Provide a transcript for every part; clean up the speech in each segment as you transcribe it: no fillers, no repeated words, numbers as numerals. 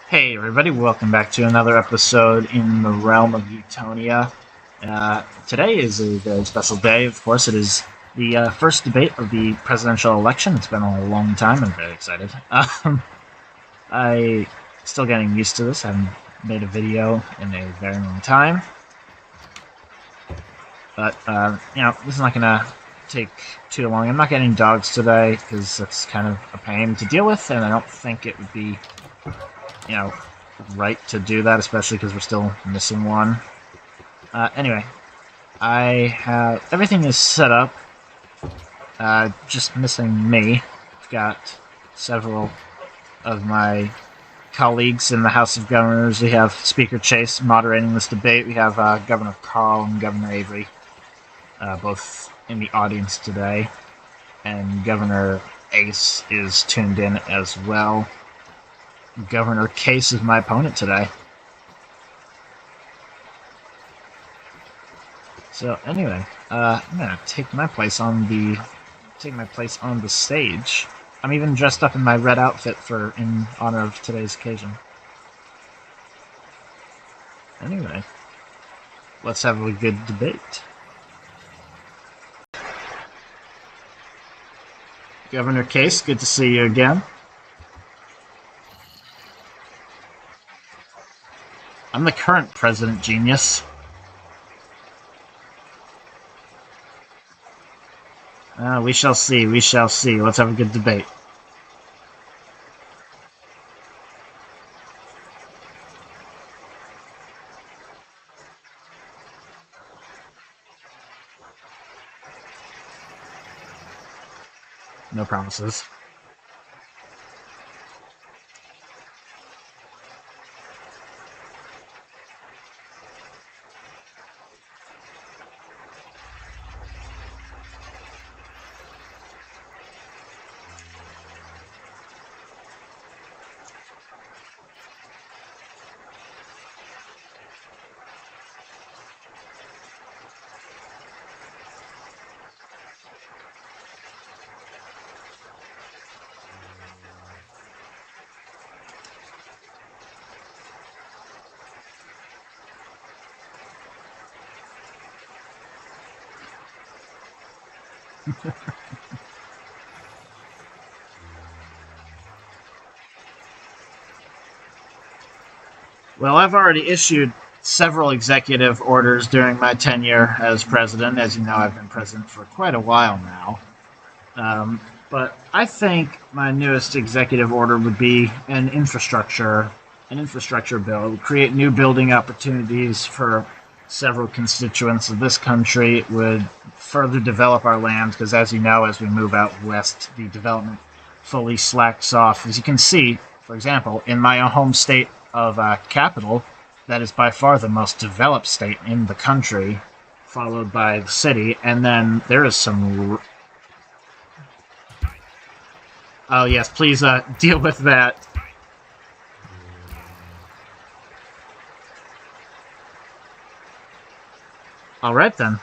Hey everybody, welcome back to another episode in the realm of Utonia. Today is a very special day. Of course, it is the first debate of the presidential election. It's been a long time. I'm very excited. I still getting used to this. I haven't made a video in a very long time. But, this is not going to take too long. I'm not getting dogs today because that's kind of a pain to deal with, and I don't think it would be, right to do that, especially because we're still missing one. Anyway, I have everything is set up. Just missing me. I've got several of my colleagues in the House of Governors. We have Speaker Chase moderating this debate. We have Governor Carl and Governor Avery, both in the audience today, and Governor Ace is tuned in as well. Governor Kaes is my opponent today. So anyway, I'm gonna take my place on the stage. I'm even dressed up in my red outfit in honor of today's occasion. Anyway, let's have a good debate. Governor Kaes, good to see you again. I'm the current president, genius. We shall see, we shall see. Let's have a good debate. No promises. Well, I've already issued several executive orders during my tenure as president. As you know, I've been president for quite a while now. But I think my newest executive order would be an infrastructure bill. It would create new building opportunities for several constituents of this country. It would further develop our land because, as you know, as we move out west, the development fully slacks off. As you can see, for example, in my home state of Capital, that is by far the most developed state in the country, followed by the city, and then there is some... Oh, yes, please deal with that. All right, then.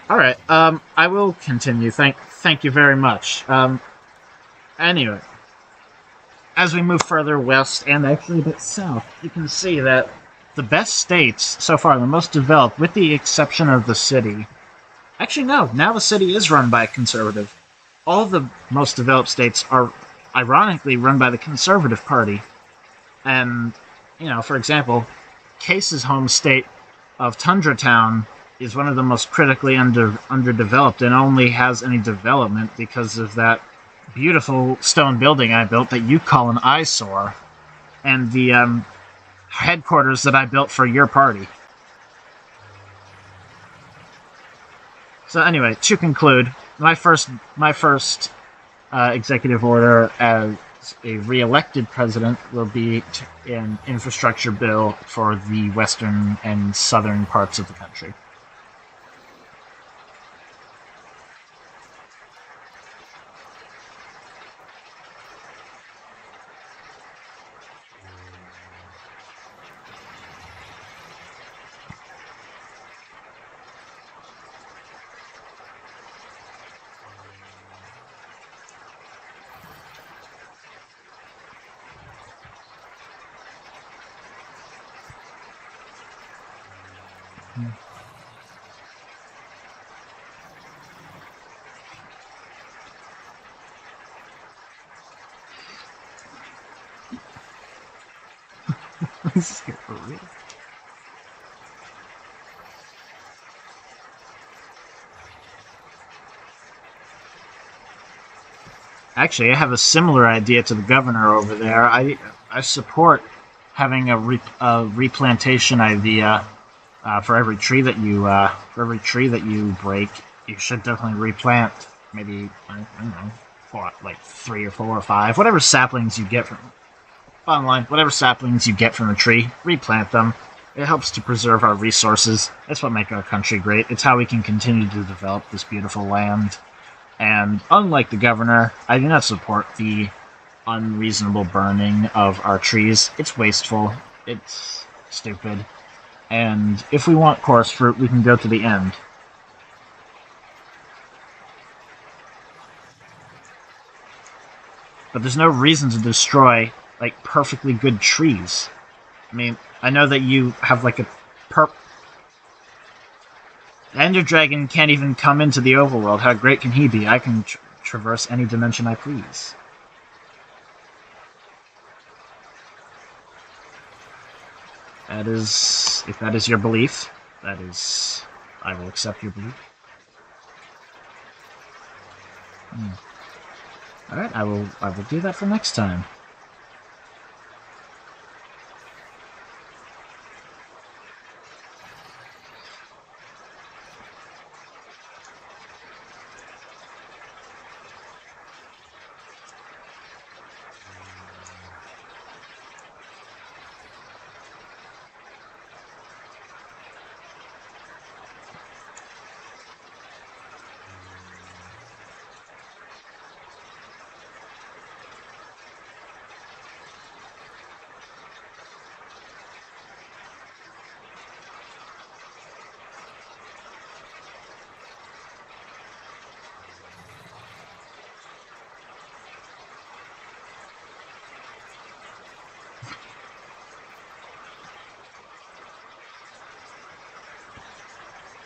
All right, I will continue. Thank you very much. Anyway, as we move further west and actually a bit south, you can see that the best states so far, the most developed, with the exception of the city. Actually, no. Now the city is run by a conservative. All of the most developed states are, ironically, run by the Conservative Party. And, for example, Kaes's home state of Tundra Town is one of the most critically underdeveloped and only has any development because of that beautiful stone building I built that you call an eyesore, and the headquarters that I built for your party. So anyway, to conclude, my first executive order as a re-elected president will be an infrastructure bill for the western and southern parts of the country. This is good for real. Actually, I have a similar idea to the governor over there. I support having a replantation idea for every tree that you break. You should definitely replant. Maybe I don't know, like 3 or 4 or 5, whatever saplings you get from. Bottom line, whatever saplings you get from a tree, replant them. It helps to preserve our resources. It's what makes our country great. It's how we can continue to develop this beautiful land. And unlike the governor, I do not support the unreasonable burning of our trees. It's wasteful. It's stupid. And if we want coarse fruit, we can go to the end. But there's no reason to destroy, like, perfectly good trees. I mean, I know that you have, like, a The Ender Dragon can't even come into the overworld. How great can he be? I can traverse any dimension I please. That is... If that is your belief, that is... I will accept your belief. Alright, I will do that for next time.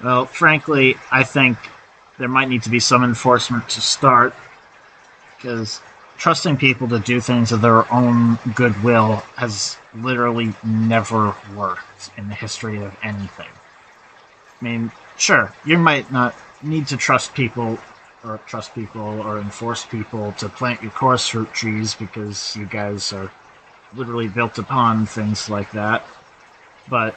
Well, frankly, I think there might need to be some enforcement to start, because trusting people to do things of their own goodwill has literally never worked in the history of anything. I mean, sure, you might not need to trust people or enforce people to plant your coarse fruit trees because you guys are literally built upon things like that, but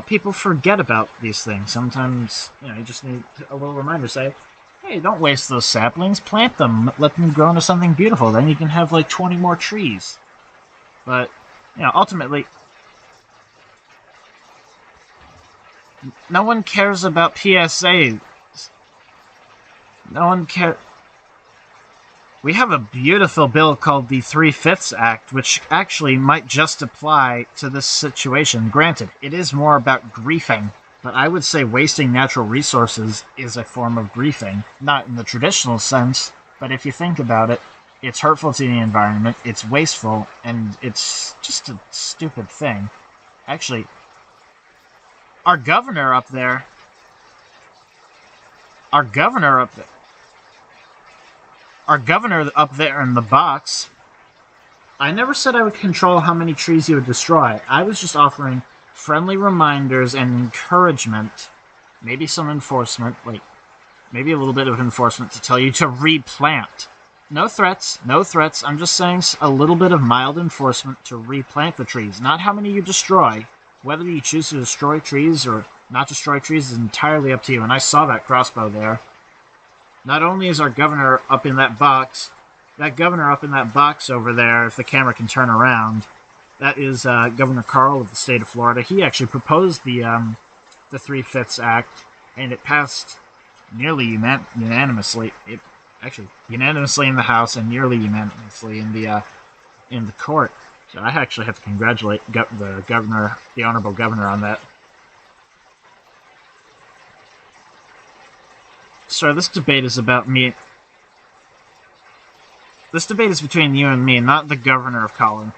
people forget about these things. Sometimes, you just need a little reminder. Say, hey, don't waste those saplings. Plant them. Let them grow into something beautiful. Then you can have, like, 20 more trees. But, ultimately, no one cares about PSA. No one cares. We have a beautiful bill called the 3/5 Act, which actually might just apply to this situation. Granted, it is more about griefing, but I would say wasting natural resources is a form of griefing. Not in the traditional sense, but if you think about it, it's hurtful to the environment, it's wasteful, and it's just a stupid thing. Actually, our governor up there... Our governor up there in the box, I never said I would control how many trees you would destroy. I was just offering friendly reminders and encouragement, maybe some enforcement, like maybe a little bit of enforcement to tell you to replant. No threats, no threats. I'm just saying a little bit of mild enforcement to replant the trees. Not how many you destroy. Whether you choose to destroy trees or not destroy trees is entirely up to you, and I saw that crossbow there. Not only is our governor up in that box over there, if the camera can turn around, that is Governor Carl of the state of Florida. He actually proposed the 3/5 Act, and it passed nearly unanimously. Unanimously in the House and nearly unanimously in the court. So I actually have to congratulate the honorable governor, on that. Sir, this debate is about me. This debate is between you and me, not the governor of Colin.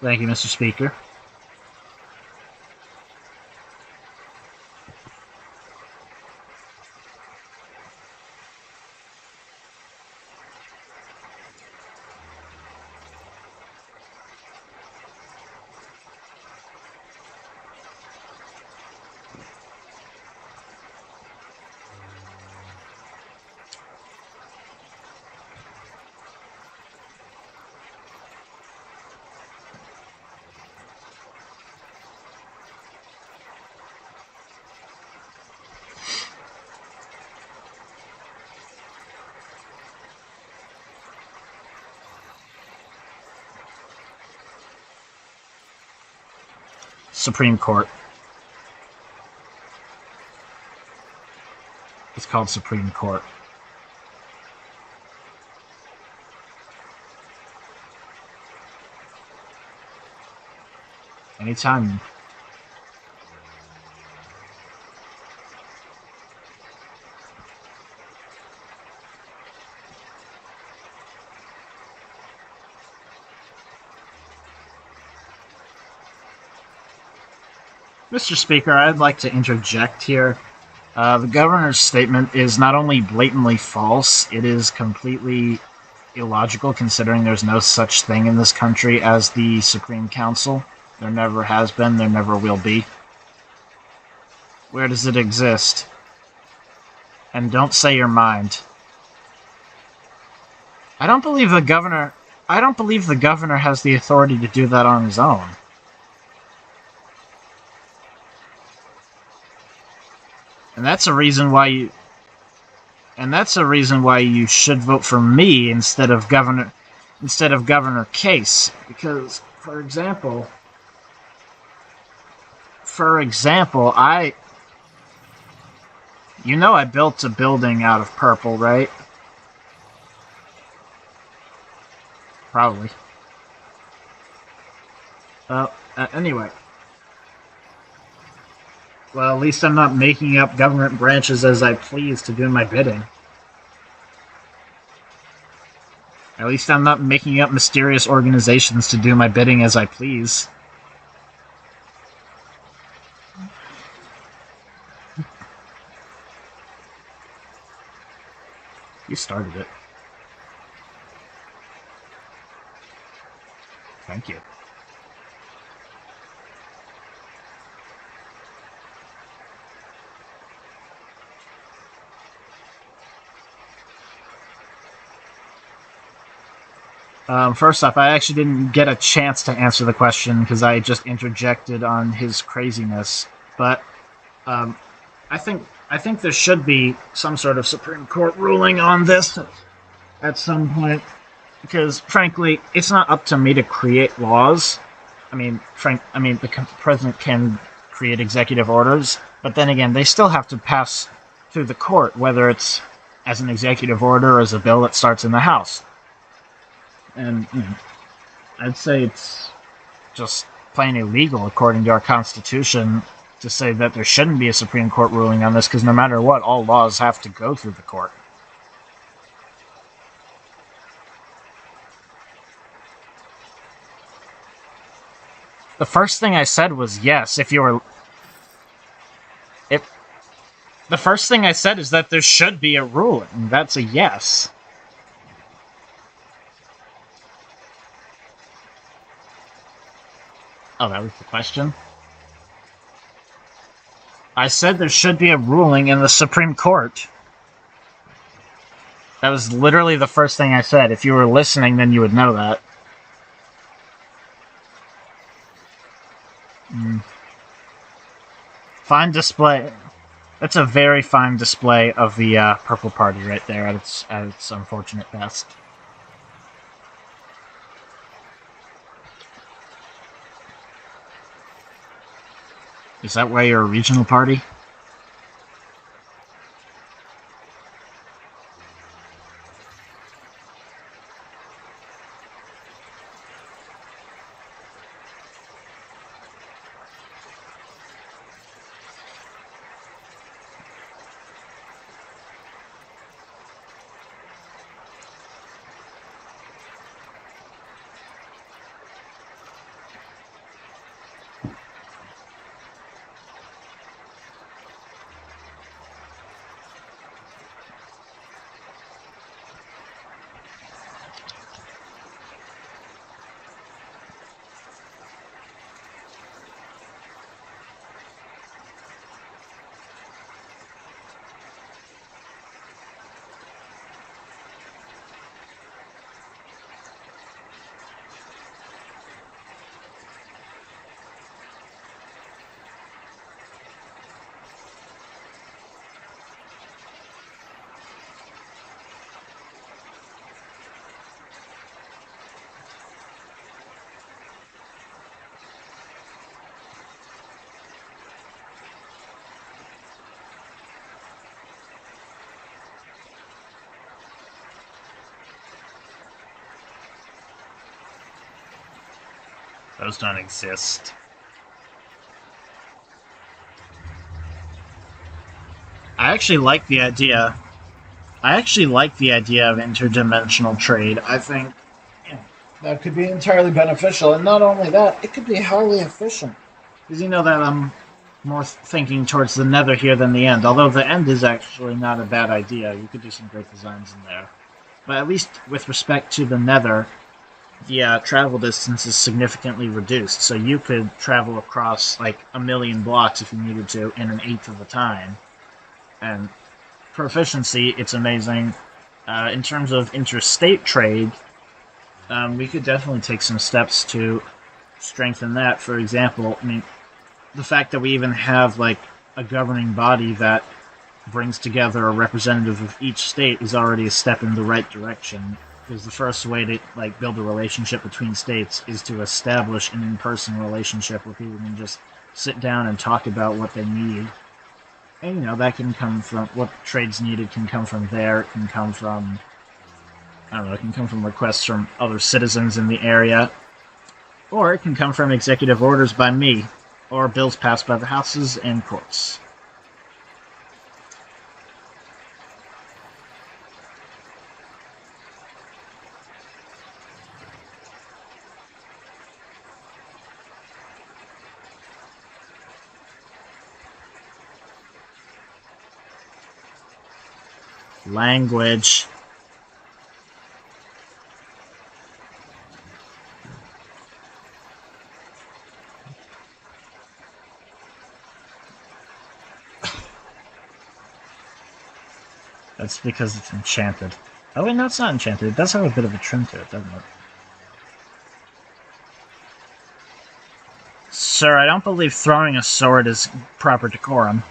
Thank you, Mr. Speaker. Supreme Court. It's called Supreme Court. Anytime. Mr. Speaker, I'd like to interject here. The governor's statement is not only blatantly false, it is completely illogical considering there's no such thing in this country as the Supreme Council. There never has been, there never will be. Where does it exist? And don't say your mind. I don't believe the governor has the authority to do that on his own. And that's a reason why you should vote for me instead of Governor Kaes. Because, for example, I built a building out of purple, right? Probably. Anyway. Well, at least I'm not making up government branches as I please to do my bidding. At least I'm not making up mysterious organizations to do my bidding as I please. You started it. Thank you. First off, I actually didn't get a chance to answer the question because I just interjected on his craziness. But I think there should be some sort of Supreme Court ruling on this at some point, because frankly, it's not up to me to create laws. The president can create executive orders, but then again, they still have to pass through the court, whether it's as an executive order or as a bill that starts in the House. And I'd say it's just plain illegal, according to our Constitution, to say that there shouldn't be a Supreme Court ruling on this, because no matter what, all laws have to go through the court. The first thing I said was yes, the first thing I said is that there should be a ruling. That's a yes. Oh, that was the question? I said there should be a ruling in the Supreme Court. That was literally the first thing I said. If you were listening, then you would know that. Fine display. That's a very fine display of the Purple Party right there at its unfortunate best. Is that why you're a regional party? Those don't exist. I actually like the idea. I actually like the idea of interdimensional trade. I think that could be entirely beneficial, and not only that, it could be highly efficient. Because you know that I'm more thinking towards the nether here than the end. Although the end is actually not a bad idea. You could do some great designs in there. But at least with respect to the nether, the travel distance is significantly reduced. So you could travel across like a million blocks if you needed to in an eighth of the time. And for efficiency, it's amazing. In terms of interstate trade, we could definitely take some steps to strengthen that. For example, I mean, the fact that we even have like a governing body that brings together a representative of each state is already a step in the right direction. Because the first way to like build a relationship between states is to establish an in-person relationship where people can just sit down and talk about what they need. And that can come from what trades needed can come from there. It can come from I don't know. It can come from requests from other citizens in the area, or it can come from executive orders by me, or bills passed by the houses and courts. Language. That's because it's enchanted. Oh wait, no, it's not enchanted. It does have a bit of a trim to it, doesn't it? Sir, I don't believe throwing a sword is proper decorum.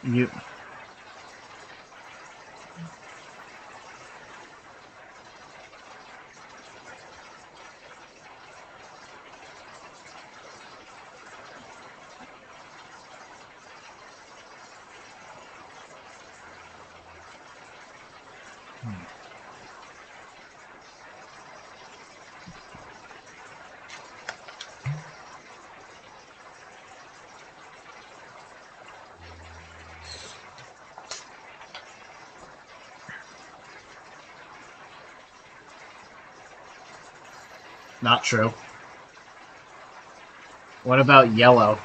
You... Not true. What about yellow?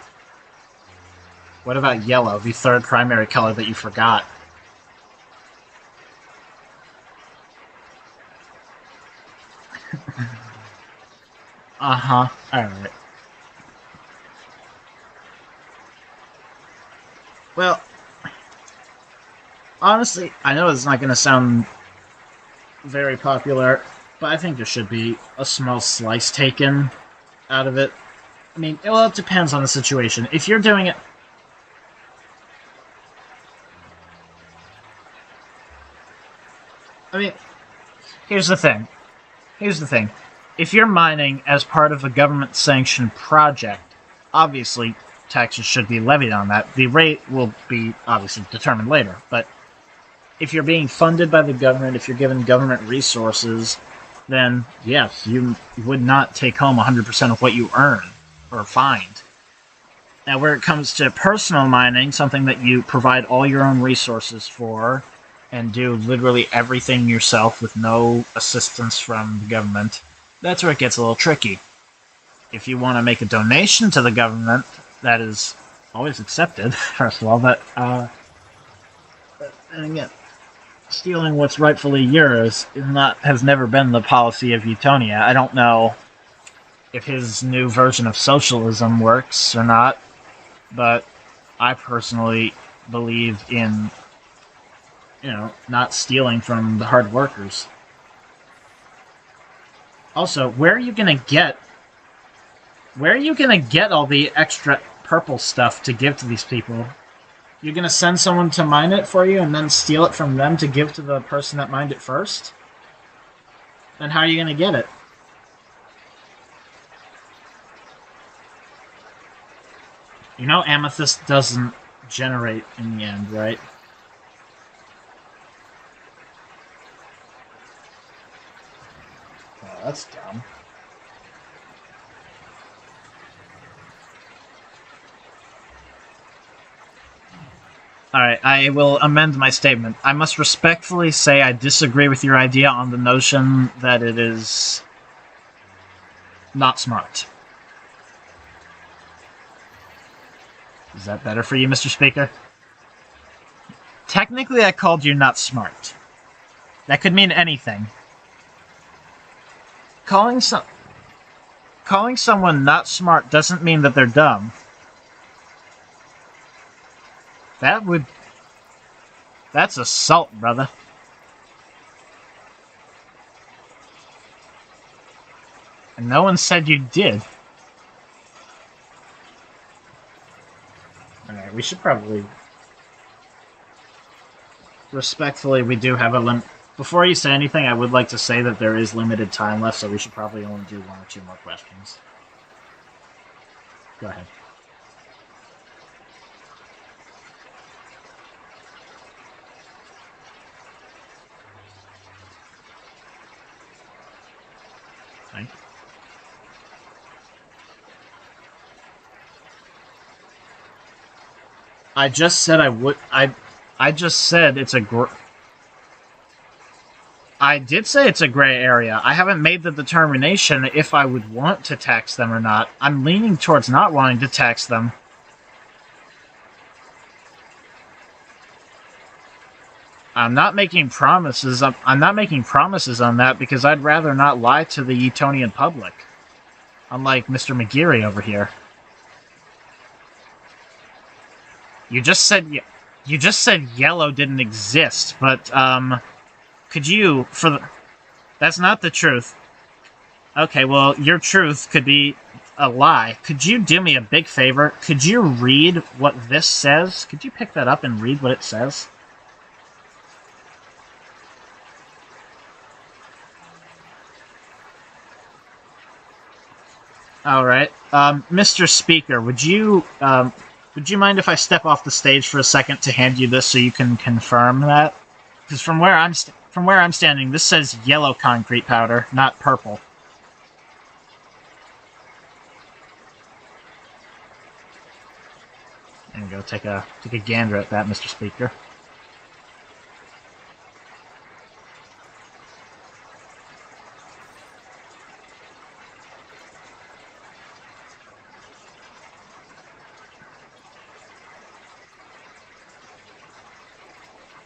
What about yellow, the third primary color that you forgot? Uh-huh. Alright. Well, honestly, I know it's not going to sound very popular, but I think there should be a small slice taken out of it. I mean, well, it depends on the situation. If you're doing it... I mean, here's the thing. Here's the thing. If you're mining as part of a government-sanctioned project, obviously taxes should be levied on that. The rate will be obviously determined later, but if you're being funded by the government, if you're given government resources, then yes, you would not take home 100% of what you earn or find. Now, where it comes to personal mining, something that you provide all your own resources for and do literally everything yourself with no assistance from the government, that's where it gets a little tricky. If you want to make a donation to the government, that is always accepted, first of all, but, and again, stealing what's rightfully yours has never been the policy of Utonia. I don't know if his new version of socialism works or not, but I personally believe in, not stealing from the hard workers. Also, where are you gonna get all the extra purple stuff to give to these people? You're gonna send someone to mine it for you and then steal it from them to give to the person that mined it first? Then how are you gonna get it? Amethyst doesn't generate in the end, right? Oh, that's dumb. Alright, I will amend my statement. I must respectfully say I disagree with your idea on the notion that it is not smart. Is that better for you, Mr. Speaker? Technically, I called you not smart. That could mean anything. Calling someone not smart doesn't mean that they're dumb. That's assault, brother. And no one said you did. Alright, we should probably... Respectfully, we do have a limit. Before you say anything, I would like to say that there is limited time left, so we should probably only do one or two more questions. Go ahead. Thank you. I just said I would... I just said it's a I did say it's a gray area. I haven't made the determination if I would want to tax them or not. I'm leaning towards not wanting to tax them. I'm not making promises. I'm not making promises on that because I'd rather not lie to the Etonian public. Unlike Mr. McGeary over here. You just said yellow didn't exist, but could you that's not the truth. Okay, well, your truth could be a lie. Could you do me a big favor? Could you read what this says? Could you pick that up and read what it says? Alright. Mr. Speaker, would you mind if I step off the stage for a second to hand you this so you can confirm that? Because from where I'm standing, this says yellow concrete powder, not purple. There you go. Take a gander at that, Mr. Speaker.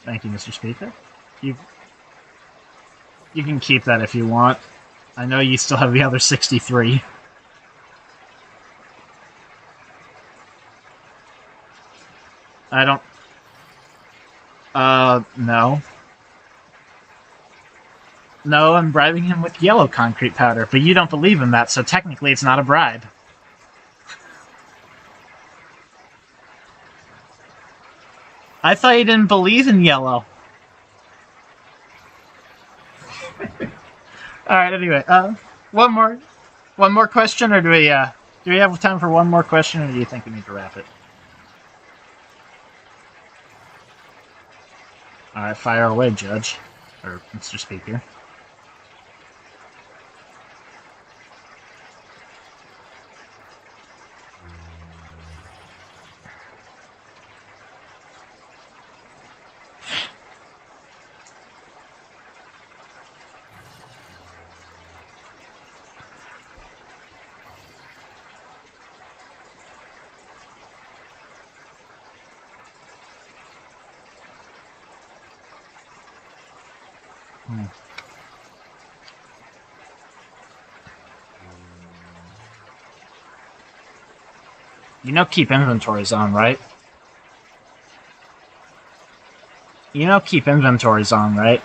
Thank you, Mr. Speaker. You can keep that if you want. I know you still have the other 63. I don't... no. No, I'm bribing him with yellow concrete powder, but you don't believe in that, so technically it's not a bribe. I thought you didn't believe in yellow. Alright, anyway, one more question, or do we have time for one more question, or do you think we need to wrap it? Alright, fire away, Judge. Or Mr. Speaker. You know keep inventory's on, right? You know keep inventory's on, right?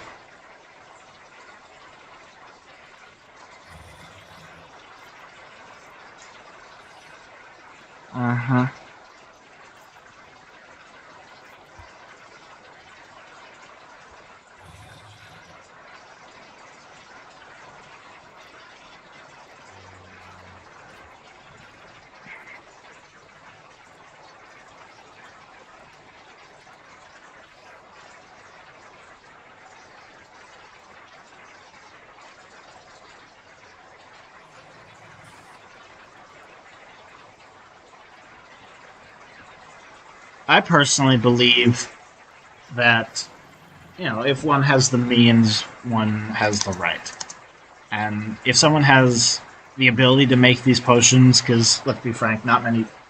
Uh-huh. I personally believe that, if one has the means, one has the right. And if someone has the ability to make these potions, because let's be frank,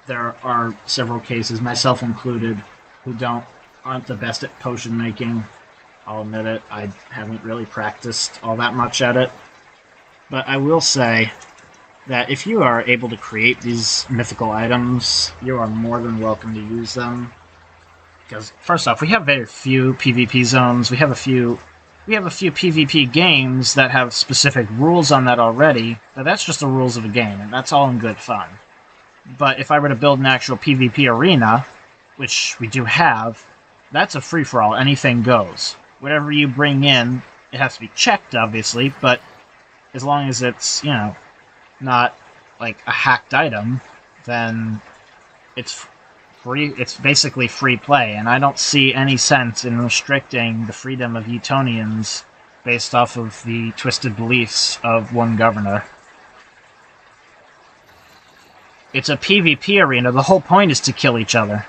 there are several cases, myself included, who aren't the best at potion making. I'll admit it, I haven't really practiced all that much at it. But I will say that if you are able to create these mythical items, you are more than welcome to use them. Because, first off, we have very few PvP zones, we have a few PvP games that have specific rules on that already, but that's just the rules of a game, and that's all in good fun. But if I were to build an actual PvP arena, which we do have, that's a free-for-all, anything goes. Whatever you bring in, it has to be checked, obviously, but as long as it's, not like a hacked item, then it's free. It's basically free play, and I don't see any sense in restricting the freedom of Utonians based off of the twisted beliefs of one governor. It's a PvP arena. The whole point is to kill each other.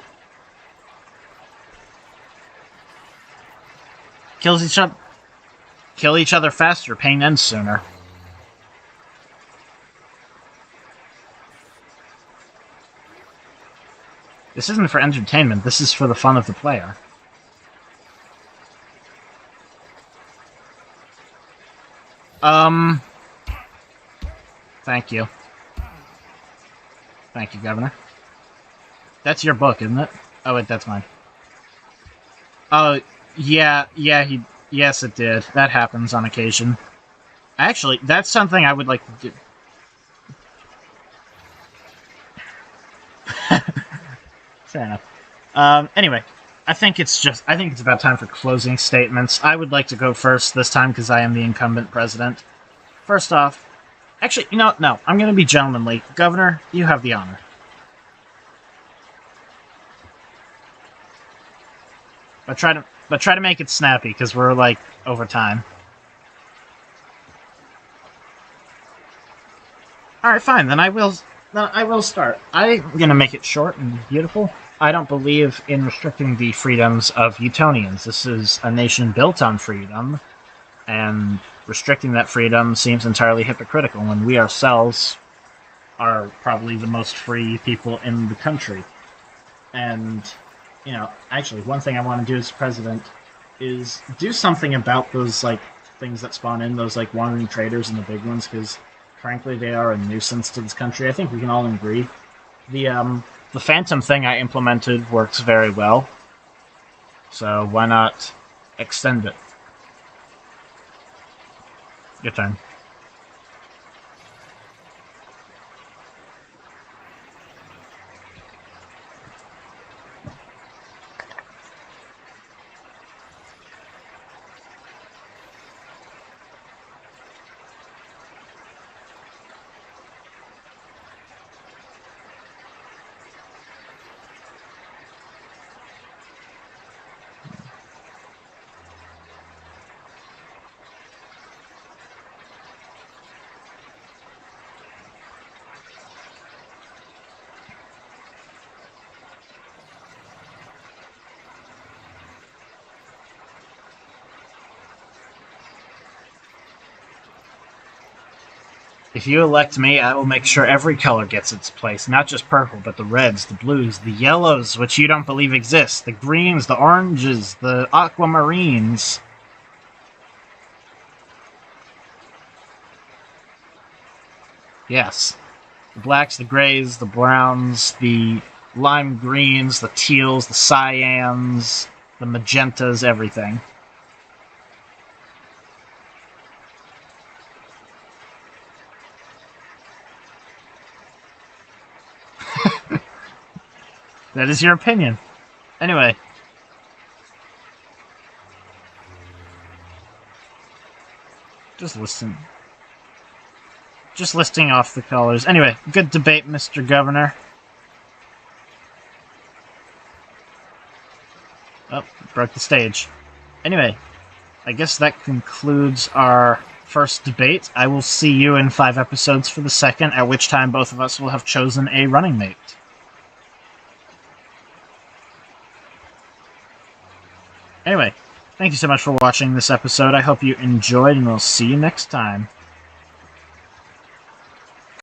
Kill each other faster, pain ends sooner. This isn't for entertainment, this is for the fun of the player. Thank you. Thank you, Governor. That's your book, isn't it? Oh, wait, that's mine. Oh, yes, it did. That happens on occasion. Actually, that's something I would like to do. Fair enough. Anyway, I think it's about time for closing statements. I would like to go first this time because I am the incumbent president. First off, actually, no, I'm going to be gentlemanly. Governor, you have the honor. But try to make it snappy because we're like over time. All right, fine. Then I will start. I'm gonna make it short and beautiful. I don't believe in restricting the freedoms of Utonians. This is a nation built on freedom, and restricting that freedom seems entirely hypocritical when we ourselves are probably the most free people in the country. And, actually, one thing I want to do as president is do something about those, things that spawn in, those, wandering traders and the big ones, because, frankly, they are a nuisance to this country. I think we can all agree. The Phantom thing I implemented works very well, so why not extend it? Your turn. If you elect me, I will make sure every color gets its place. Not just purple, but the reds, the blues, the yellows, which you don't believe exist, the greens, the oranges, the aquamarines. Yes. The blacks, the grays, the browns, the lime greens, the teals, the cyans, the magentas, everything. That is your opinion. Anyway. Just listing off the colors. Anyway, good debate, Mr. Governor. Oh, broke the stage. Anyway, I guess that concludes our first debate. I will see you in 5 episodes for the second, at which time both of us will have chosen a running mate. Anyway, thank you so much for watching this episode. I hope you enjoyed, and we'll see you next time.